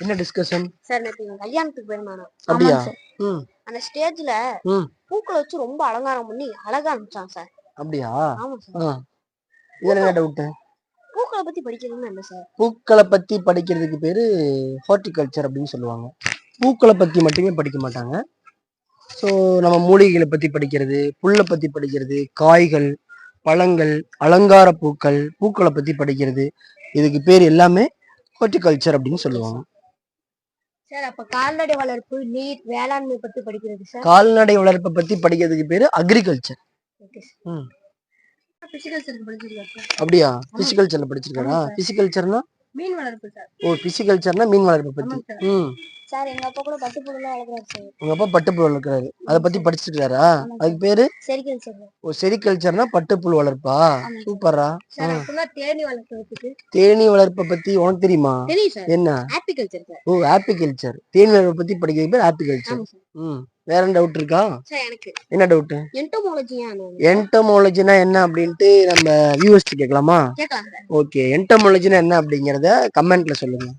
என்ன discussion sir? நேத்து கல்யாணத்துக்கு போயிருந்தானோ. அப்படியா? அந்த ஸ்டேஜ்ல பூக்களை வச்சு ரொம்ப அலங்காரம் பண்ணி அழகா அனுப்பிச்சான் சார். அப்படியா? ஆமா சார். இதுல என்ன டவுட்? பூக்களை பத்தி படிக்கிறதுன்னு என்ன சார்? பூக்களை பத்தி படிக்கிறதுக்கு பேரு ஹார்டிகல்ச்சர் அப்படின்னு சொல்லுவாங்க. பூக்களை பத்தி மட்டுமே படிக்க மாட்டாங்க. ஸோ நம்ம மூலிகைகளை பத்தி படிக்கிறது, புல்லை பத்தி படிக்கிறது, காய்கள், பழங்கள், அலங்கார பூக்கள், பூக்களை பத்தி படிக்கிறது, இதுக்கு பேர் எல்லாமே ஹார்டிகல்ச்சர் அப்படின்னு சொல்லுவாங்க. சார் அப்ப கால்நடை வளர்ப்பு, நீர், வேளாண்மை பத்தி படிக்கிறது சார்? கால்நடை வளர்ப்பை பத்தி படிக்கிறதுக்கு பேரு அக்ரிகல்ச்சர். அப்படியா? பிசிகல்ச்சர்ல படிச்சிருக்காரா? பிசிகல்ச்சர்னா மீன் வளர்ப்பு சார். ஓ, பிசிகல்ச்சர்னா மீன் வளர்ப்பை பத்தி. சார் எங்க அப்பா கூட பட்டுப்புழுலாம் வளர்க்குறாரு சார். உங்க அப்பா பட்டுப்புழு வளர்க்குறாரு, அதை பத்தி படிச்சிருக்காரா? அதுக்கு பேரு செரிகல்ச்சர். ஓ, செரிகல்ச்சர்னா பட்டுப்புழு வளர்ப்பா. சூப்பரா. சார் அப்பனா தேனீ வளர்ப்பு. தேனீ வளர்ப்பை பத்தி உனக்கு தெரியுமா? தெரியும் சார். என்ன? ஆப்பிகல்ச்சர் சார். ஓ, ஆப்பிகல்ச்சர். தேனீ வளர்ப்பை பத்தி படிக்கிறது பேர் ஆப்பிகல்ச்சர். வேற என்ன டவுட் இருக்கா? சார் எனக்கு என்ன டவுட்? என்டோமாலஜினா என்ன அப்படின்ட்டு நம்ம வியூவர்ஸ் கேட்கலாமா? கேட்கலாம். ஓகே, என்டோமாலஜினா என்ன அப்படிங்கறத கமெண்ட்ல சொல்லுங்க.